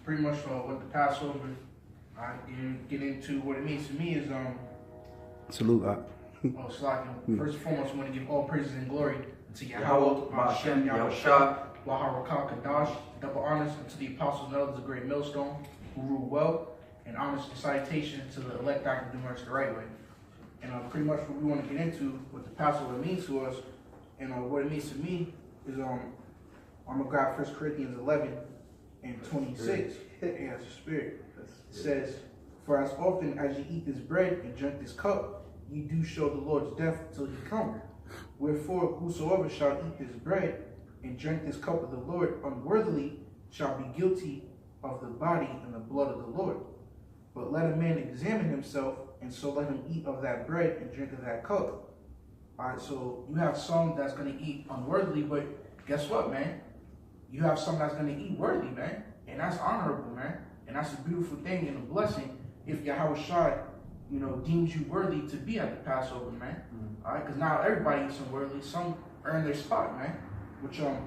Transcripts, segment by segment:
pretty much what the Passover, and get into what it means to me is Salute. Slacking. First and foremost, I want to give all praises and glory to Yahweh, Hashem, Yahushua, Waharakah Kadash, double honors unto the apostles and elders of Great Millstone, who rule well, and honors and salutation to the elect that can do much the right way. And pretty much what we want to get into, what the Passover means to us, and what it means to me is I'm gonna grab 1 Corinthians 11 and 26. Yeah, it's the Spirit. It says, "For as often as ye eat this bread and drink this cup, ye do show the Lord's death till he come. Wherefore, whosoever shall eat this bread and drink this cup of the Lord unworthily shall be guilty of the body and the blood of the Lord. But let a man examine himself, and so let him eat of that bread and drink of that cup." All right, so you have some that's going to eat unworthily, but guess what, man? You have some that's going to eat worthy, man. And that's honorable, man. And that's a beautiful thing and a blessing if Yahweh Shai, deems you worthy to be at the Passover, man. All right, because now everybody eats unworthily. Some earn their spot, man. Which I'm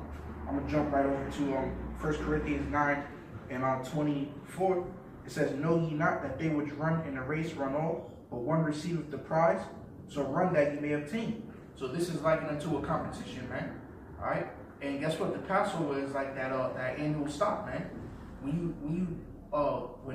going to jump right over to 1 Corinthians 9 and 24. It says, "Know ye not that they which run in a race run all, but one receiveth the prize? So run that ye may obtain." So this is likened unto a competition, man. All right, and guess what? The Passover is like that annual stop, man. When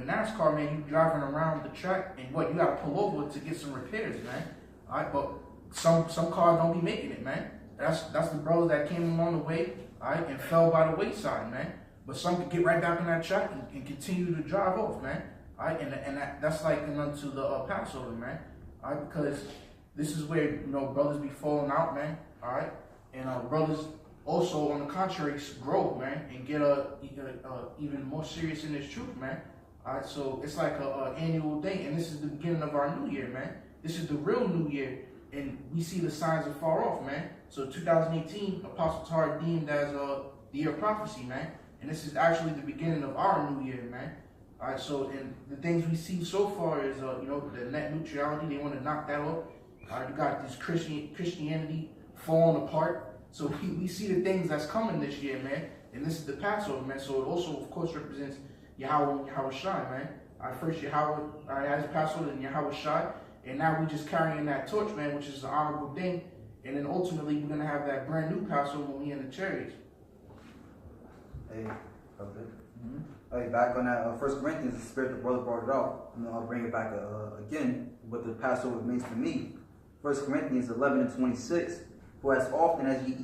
NASCAR, man, you driving around the track, and you got to pull over to get some repairs, man. All right, but some cars don't be making it, man. That's the brothers that came along the way, all right, and fell by the wayside, man. But some could get right back on that track and continue to drive off, man. All right, and that's like unto the Passover, man. All right, because this is where brothers be falling out, man. All right, and brothers also on the contrary grow, man, and get even more serious in this truth, man. All right, so it's like a annual thing, and this is the beginning of our new year, man. This is the real new year, and we see the signs are far off, man. So 2018, Apostle Tar deemed as the year of prophecy, man. And this is actually the beginning of our new year, man. All right, so and the things we see so far is, the net neutrality. They want to knock that off. All right, you got this Christianity falling apart. So we see the things that's coming this year, man. And this is the Passover, man. So it also, of course, represents Yahweh Shai, man. All right, first Yahweh has Passover and Yahweh Shai. And now we're just carrying that torch, man, which is an honorable thing. And then ultimately, we're going to have that brand new Passover when we in the chariots. Hey, okay. Hey, back on that 1 Corinthians, the Spirit, the brother brought it out. I'll bring it back again, what the Passover means to me. 1 Corinthians 11 and 26. "For as often as ye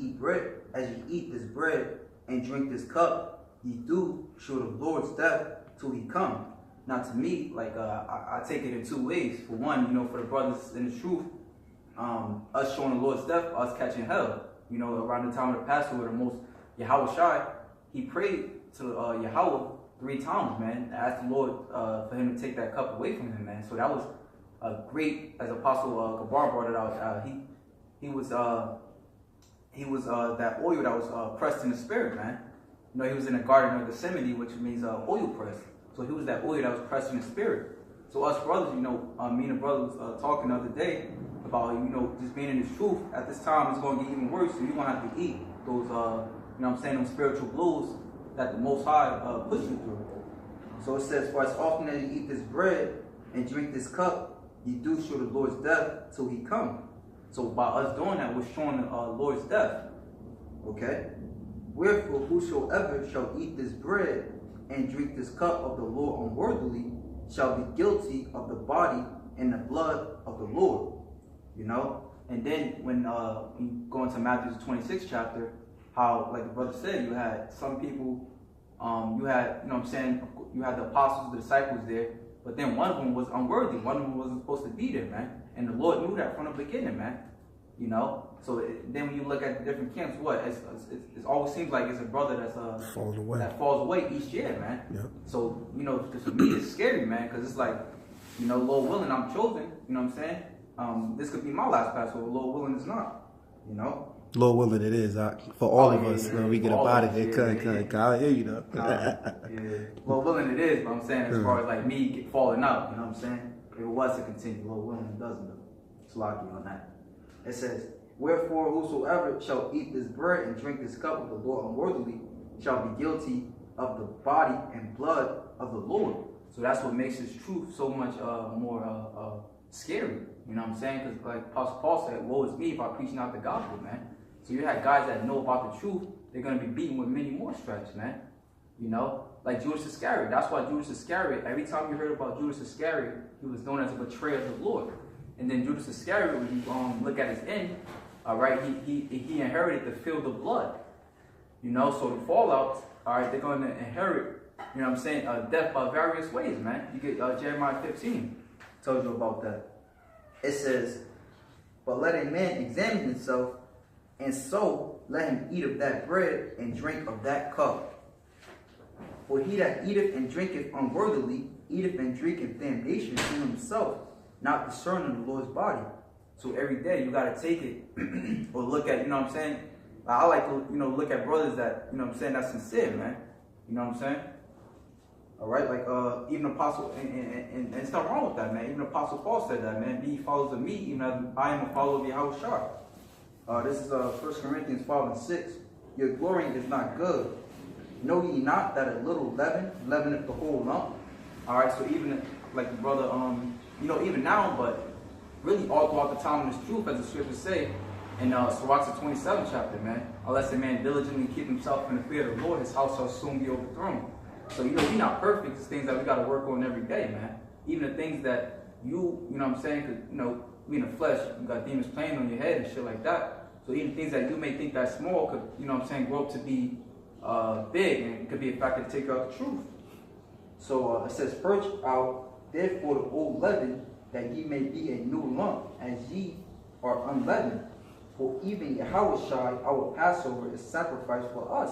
eat this bread and drink this cup, ye do show the Lord's death till he come." Now to me, I take it in two ways. For one, for the brothers in the truth, us showing the Lord's death, us catching hell. Around the time of the Passover, the most Yahweh Shai, he prayed to Yahweh 3 times, man, asked the Lord for him to take that cup away from him, man. So that was a great, as Apostle Gabar brought it out. He was that oil that was pressed in the Spirit, man. He was in the Garden of Gethsemane, which means oil press. So he was that oil that was pressed in the Spirit. So us brothers, me and the brother was talking the other day about, just being in this truth. At this time, it's going to get even worse. So you're going to have to eat those, them spiritual blows that the Most High puts you through. So it says, "For as often as you eat this bread and drink this cup, ye do show the Lord's death till he come." So by us doing that, we're showing the Lord's death. Okay? "Wherefore whosoever shall eat this bread and drink this cup of the Lord unworthily shall be guilty of the body and the blood of the Lord." And then when you go into Matthew 26th chapter, how, like the brother said, you had some people, you had the apostles, the disciples there, but then one of them was unworthy. One of them wasn't supposed to be there, man. And the Lord knew that from the beginning, man. So then when you look at the different camps, it always seems like it's a brother that falls away each year, man. Yep. So, because for me it's scary, man, because it's like, Lord willing, I'm chosen, this could be my last Passover, Lord willing it's not, Lord willing it is, for all of us, when we get about it, I hear you though. Lord willing it is, but I'm saying as far as like me falling out, if it was to continue, Lord willing it doesn't though. It's lucky on that. It says, "Wherefore whosoever shall eat this bread and drink this cup of the Lord unworthily shall be guilty of the body and blood of the Lord. So that's what makes His truth so much more scary. You know what I'm saying? Because like Apostle Paul said, woe is me if I preach not the gospel, man. So you had guys that know about the truth, they're going to be beaten with many more stripes, man. You know, like Judas Iscariot. That's why Judas Iscariot, every time you heard about Judas Iscariot, he was known as a betrayer of the Lord. And then Judas Iscariot, when you look at his end, all right, he inherited the field of blood. You know, so the fallout, all right, they're going to inherit, you know what I'm saying, death by various ways, man. You get Jeremiah 15 tells you about that. It says, but let a man examine himself, and so let him eat of that bread and drink of that cup. For he that eateth and drinketh unworthily, eateth and drinketh damnation to himself, not discerning the Lord's body. So every day you got to take it or look at, you know what I'm saying? I like to, you know, look at brothers that, you know what I'm saying, that's sincere, man. You know what I'm saying? All right, like even Apostle, and it's not wrong with that, man. Even Apostle Paul said that, man. Be followers of me, even as I am a follower of Yahushua. This is 1 Corinthians 5:6. Your glorying is not good. Know ye not that a little leaven leaveneth the whole lump? All right, so even like the brother, you know, even now, but really all throughout the time of this truth, as the scriptures say, in Sirach 27 chapter, man. Unless a man diligently keep himself in the fear of the Lord, his house shall soon be overthrown. So, you know, we're not perfect. It's things that we got to work on every day, man. Even the things that you know what I'm saying, because, you know, we in the flesh, you got demons playing on your head and shit like that. So even things that you may think that small could, you know what I'm saying, grow up to be big, and it could be a factor to take out the truth. So it says, purge out therefore the old leaven, that ye may be a new lump, as ye are unleavened. For even Yahushua, our Passover, is sacrificed for us.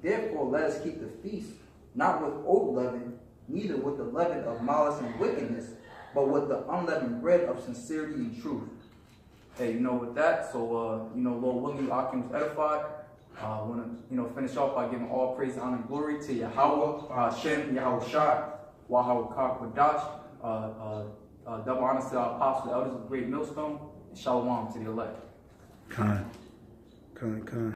Therefore let us keep the feast, not with old leaven, neither with the leaven of malice and wickedness, but with the unleavened bread of sincerity and truth. Hey, you know, with that, so, you know, Lord willing, Akim was edified. I want to, you know, finish off by giving all praise, honor, and glory to Yahweh, Hashem, Yahushua, Wahaw Kakwadash, double honors to our apostles, the elders of the great millstone, and shalom to the elect. Khan.